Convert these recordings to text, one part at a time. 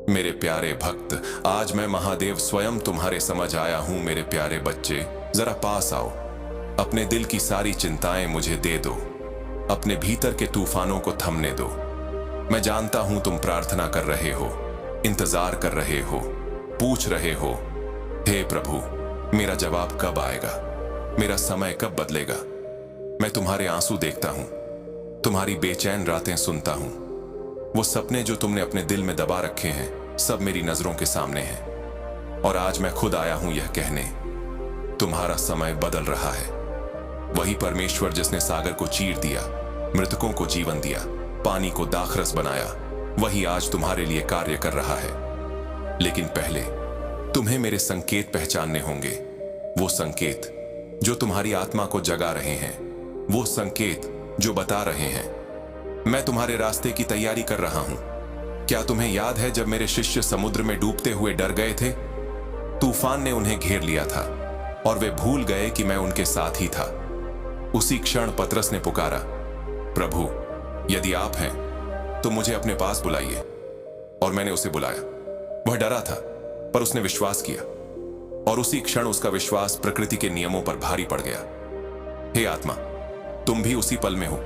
मेरे प्यारे भक्त, आज मैं महादेव स्वयं तुम्हारे समझ आया हूं। मेरे प्यारे बच्चे, जरा पास आओ। अपने दिल की सारी चिंताएं मुझे दे दो। अपने भीतर के तूफानों को थमने दो। मैं जानता हूं तुम प्रार्थना कर रहे हो, इंतजार कर रहे हो, पूछ रहे हो, हे प्रभु, मेरा जवाब कब आएगा, मेरा समय कब बदलेगा। मैं तुम्हारे आंसू देखता हूं, तुम्हारी बेचैन रातें सुनता हूं। वो सपने जो तुमने अपने दिल में दबा रखे हैं, सब मेरी नजरों के सामने हैं। और आज मैं खुद आया हूं यह कहने, तुम्हारा समय बदल रहा है। वही परमेश्वर जिसने सागर को चीर दिया, मृतकों को जीवन दिया, पानी को दाखरस बनाया, वही आज तुम्हारे लिए कार्य कर रहा है। लेकिन पहले तुम्हें मेरे संकेत पहचानने होंगे। वो संकेत जो तुम्हारी आत्मा को जगा रहे हैं, वो संकेत जो बता रहे हैं मैं तुम्हारे रास्ते की तैयारी कर रहा हूं। क्या तुम्हें याद है जब मेरे शिष्य समुद्र में डूबते हुए डर गए थे? तूफान ने उन्हें घेर लिया था और वे भूल गए कि मैं उनके साथ ही था। उसी क्षण पतरस ने पुकारा, प्रभु, यदि आप हैं तो मुझे अपने पास बुलाइए। और मैंने उसे बुलाया। वह डरा था, पर उसने विश्वास किया, और उसी क्षण उसका विश्वास प्रकृति के नियमों पर भारी पड़ गया। हे आत्मा, तुम भी उसी पल में हो।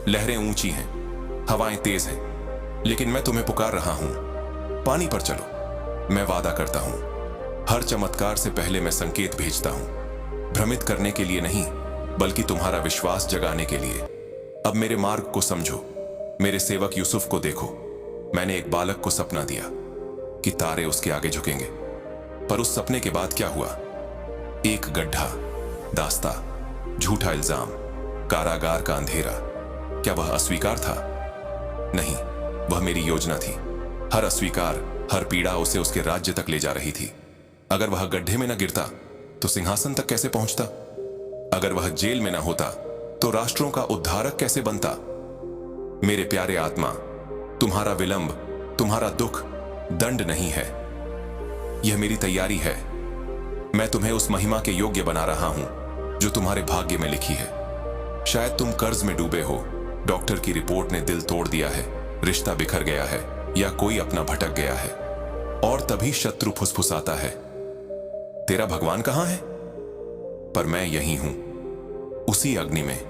लहरें ऊंची हैं, हवाएं तेज हैं, लेकिन मैं तुम्हें पुकार रहा हूं, पानी पर चलो। मैं वादा करता हूं, हर चमत्कार से पहले मैं संकेत भेजता हूं, भ्रमित करने के लिए नहीं, बल्कि तुम्हारा विश्वास जगाने के लिए। अब मेरे मार्ग को समझो। मेरे सेवक यूसुफ को देखो। मैंने एक बालक को सपना दिया कि तारे उसके आगे झुकेंगे, पर उस सपने के बाद क्या हुआ? एक गड्ढा, दास्ता, झूठा इल्जाम, कारागार का अंधेरा। क्या वह अस्वीकार था? नहीं, वह मेरी योजना थी। हर अस्वीकार, हर पीड़ा उसे उसके राज्य तक ले जा रही थी। अगर वह गड्ढे में न गिरता तो सिंहासन तक कैसे पहुंचता? अगर वह जेल में न होता तो राष्ट्रों का उद्धारक कैसे बनता? मेरे प्यारे आत्मा, तुम्हारा विलंब, तुम्हारा दुख दंड नहीं है, यह मेरी तैयारी है। मैं तुम्हें उस महिमा के योग्य बना रहा हूं जो तुम्हारे भाग्य में लिखी है। शायद तुम कर्ज में डूबे हो, डॉक्टर की रिपोर्ट ने दिल तोड़ दिया है, रिश्ता बिखर गया है, या कोई अपना भटक गया है, और तभी शत्रु फुसफुसाता है, तेरा भगवान कहां है? पर मैं यही हूं, उसी अग्नि में,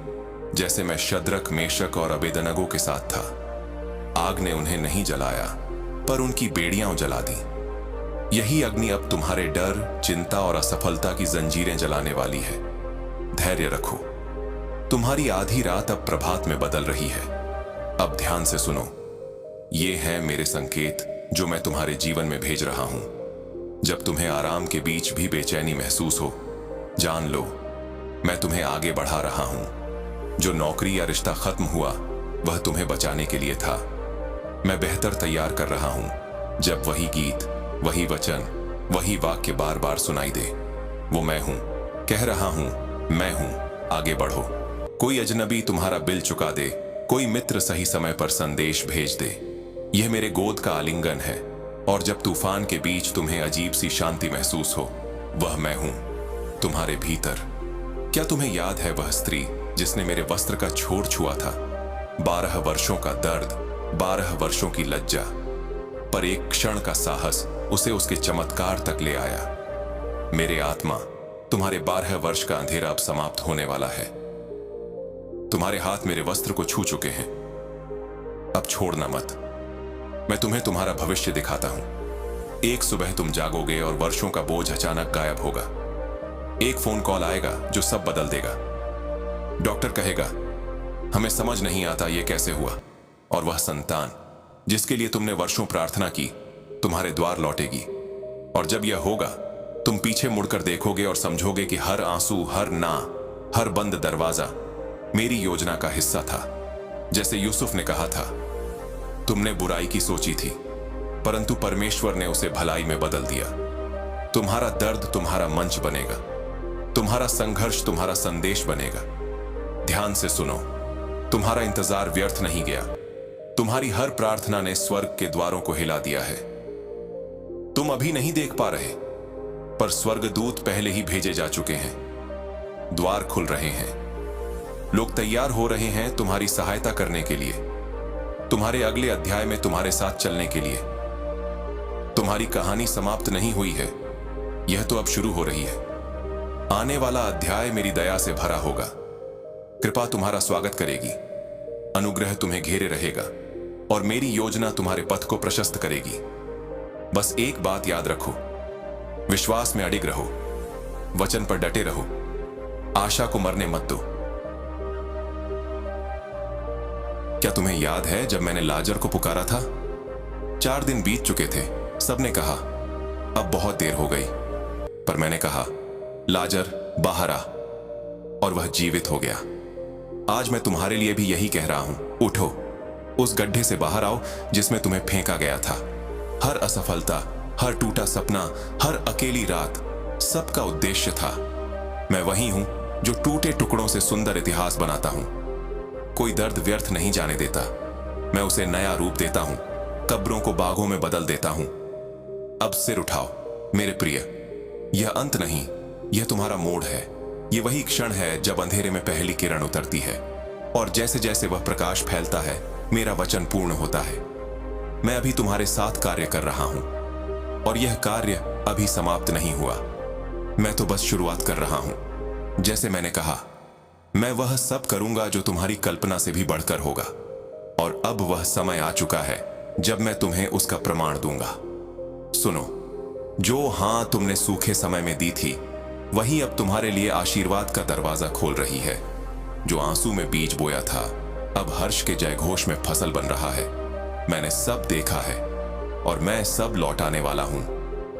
जैसे मैं शद्रक, मेशक और अबेदनगो के साथ था। आग ने उन्हें नहीं जलाया, पर उनकी बेड़ियां जला दी। यही अग्नि अब तुम्हारे डर, चिंता और असफलता की जंजीरें जलाने वाली है। धैर्य रखो, तुम्हारी आधी रात अब प्रभात में बदल रही है। अब ध्यान से सुनो, ये हैं मेरे संकेत जो मैं तुम्हारे जीवन में भेज रहा हूं। जब तुम्हें आराम के बीच भी बेचैनी महसूस हो, जान लो, मैं तुम्हें आगे बढ़ा रहा हूं। जो नौकरी या रिश्ता खत्म हुआ, वह तुम्हें बचाने के लिए था। मैं बेहतर तैयार कर रहा हूं। जब वही गीत, वही वचन, वही वाक्य बार बार सुनाई दे, वो मैं हूं, कह रहा हूं, मैं हूं, आगे बढ़ो। कोई अजनबी तुम्हारा बिल चुका दे, कोई मित्र सही समय पर संदेश भेज दे, यह मेरे गोद का आलिंगन है। और जब तूफान के बीच तुम्हें अजीब सी शांति महसूस हो, वह मैं हूं, तुम्हारे भीतर। क्या तुम्हें याद है वह स्त्री जिसने मेरे वस्त्र का छोर छुआ था? 12 वर्षों का दर्द, 12 वर्षों की लज्जा, पर एक क्षण का साहस उसे उसके चमत्कार तक ले आया। मेरे आत्मा, तुम्हारे 12 वर्ष का अंधेरा अब समाप्त होने वाला है। तुम्हारे हाथ मेरे वस्त्र को छू चुके हैं, अब छोड़ना मत। मैं तुम्हें तुम्हारा भविष्य दिखाता हूं। एक सुबह तुम जागोगे और वर्षों का बोझ अचानक गायब होगा। एक फोन कॉल आएगा जो सब बदल देगा। डॉक्टर कहेगा, हमें समझ नहीं आता ये कैसे हुआ, और वह संतान जिसके लिए तुमने वर्षों प्रार्थना की, तुम्हारे द्वार लौटेगी। और जब यह होगा, तुम पीछे मुड़कर देखोगे और समझोगे कि हर आंसू, हर ना, हर बंद दरवाजा मेरी योजना का हिस्सा था। जैसे यूसुफ ने कहा था, तुमने बुराई की सोची थी, परंतु परमेश्वर ने उसे भलाई में बदल दिया। तुम्हारा दर्द तुम्हारा मंच बनेगा, तुम्हारा संघर्ष तुम्हारा संदेश बनेगा। ध्यान से सुनो, तुम्हारा इंतजार व्यर्थ नहीं गया। तुम्हारी हर प्रार्थना ने स्वर्ग के द्वारों को हिला दिया है। तुम अभी नहीं देख पा रहे, पर स्वर्गदूत पहले ही भेजे जा चुके हैं। द्वार खुल रहे हैं, लोग तैयार हो रहे हैं तुम्हारी सहायता करने के लिए, तुम्हारे अगले अध्याय में तुम्हारे साथ चलने के लिए। तुम्हारी कहानी समाप्त नहीं हुई है, यह तो अब शुरू हो रही है। आने वाला अध्याय मेरी दया से भरा होगा। कृपा तुम्हारा स्वागत करेगी, अनुग्रह तुम्हें घेरे रहेगा और मेरी योजना तुम्हारे पथ को प्रशस्त करेगी। बस एक बात याद रखो, विश्वास में अडिग रहो, वचन पर डटे रहो, आशा को मरने मत दो। क्या तुम्हें याद है जब मैंने लाजर को पुकारा था? 4 दिन बीत चुके थे। सबने कहा अब बहुत देर हो गई, पर मैंने कहा लाजर बाहर आ, और वह जीवित हो गया। आज मैं तुम्हारे लिए भी यही कह रहा हूं, उठो, उस गड्ढे से बाहर आओ जिसमें तुम्हें फेंका गया था। हर असफलता, हर टूटा सपना, हर अकेली रात, सबका उद्देश्य था। मैं वही हूं जो टूटे टुकड़ों से सुंदर इतिहास बनाता हूं। कोई दर्द व्यर्थ नहीं जाने देता, मैं उसे नया रूप देता हूं, कब्रों को बागों में बदल देता हूं। अब सिर उठाओ मेरे प्रिय, यह अंत नहीं, यह तुम्हारा मोड़ है। यह वही क्षण है जब अंधेरे में पहली किरण उतरती है, और जैसे जैसे वह प्रकाश फैलता है मेरा वचन पूर्ण होता है। मैं अभी तुम्हारे साथ कार्य कर रहा हूं, और यह कार्य अभी समाप्त नहीं हुआ। मैं तो बस शुरुआत कर रहा हूं। जैसे मैंने कहा, मैं वह सब करूंगा जो तुम्हारी कल्पना से भी बढ़कर होगा, और अब वह समय आ चुका है जब मैं तुम्हें उसका प्रमाण दूंगा। सुनो, जो हां तुमने सूखे समय में दी थी, वही अब तुम्हारे लिए आशीर्वाद का दरवाजा खोल रही है। जो आंसू में बीज बोया था, अब हर्ष के जयघोष में फसल बन रहा है। मैंने सब देखा है, और मैं सब लौटाने वाला हूं।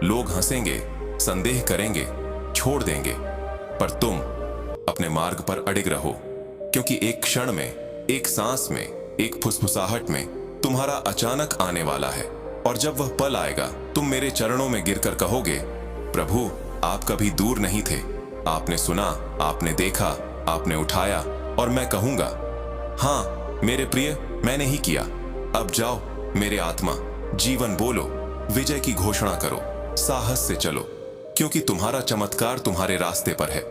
लोग हंसेंगे, संदेह करेंगे, छोड़ देंगे, पर तुम अपने मार्ग पर अडिग रहो, क्योंकि एक क्षण में, एक सांस में, एक फुसफुसाहट में तुम्हारा अचानक आने वाला है। और जब वह पल आएगा, तुम मेरे चरणों में गिरकर कहोगे, प्रभु आप कभी दूर नहीं थे, आपने सुना, आपने देखा, आपने उठाया। और मैं कहूंगा, हाँ मेरे प्रिय, मैंने ही किया। अब जाओ मेरे आत्मा, जीवन बोलो, विजय की घोषणा करो, साहस से चलो, क्योंकि तुम्हारा चमत्कार तुम्हारे रास्ते पर है।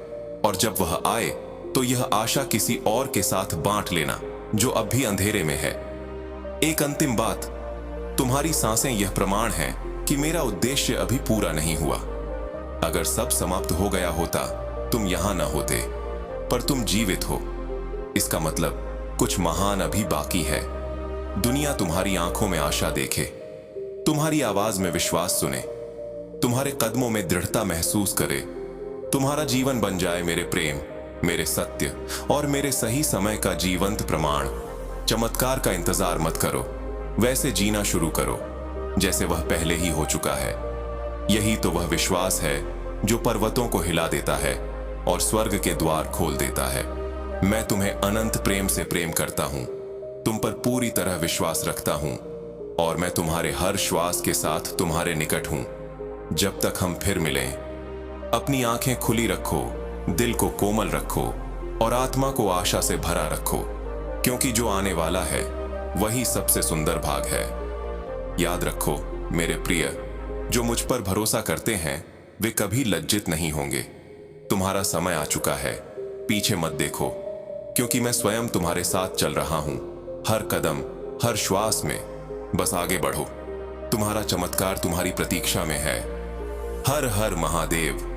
और जब वह आए तो यह आशा किसी और के साथ बांट लेना जो अब भी अंधेरे में है। एक अंतिम बात, तुम्हारी सांसें यह प्रमाण है कि मेरा उद्देश्य अभी पूरा नहीं हुआ। अगर सब समाप्त हो गया होता, तुम यहां न होते, पर तुम जीवित हो। इसका मतलब कुछ महान अभी बाकी है। दुनिया तुम्हारी आंखों में आशा देखे, तुम्हारी आवाज में विश्वास सुने, तुम्हारे कदमों में दृढ़ता महसूस करे। तुम्हारा जीवन बन जाए मेरे प्रेम, मेरे सत्य और मेरे सही समय का जीवंत प्रमाण। चमत्कार का इंतजार मत करो, वैसे जीना शुरू करो जैसे वह पहले ही हो चुका है। यही तो वह विश्वास है जो पर्वतों को हिला देता है और स्वर्ग के द्वार खोल देता है। मैं तुम्हें अनंत प्रेम से प्रेम करता हूं, तुम पर पूरी तरह विश्वास रखता हूं, और मैं तुम्हारे हर श्वास के साथ तुम्हारे निकट हूं। जब तक हम फिर मिलें, अपनी आंखें खुली रखो, दिल को कोमल रखो और आत्मा को आशा से भरा रखो, क्योंकि जो आने वाला है वही सबसे सुंदर भाग है। याद रखो मेरे प्रिय, जो मुझ पर भरोसा करते हैं वे कभी लज्जित नहीं होंगे। तुम्हारा समय आ चुका है, पीछे मत देखो, क्योंकि मैं स्वयं तुम्हारे साथ चल रहा हूं। हर कदम, हर श्वास में बस आगे बढ़ो, तुम्हारा चमत्कार तुम्हारी प्रतीक्षा में है। हर हर महादेव।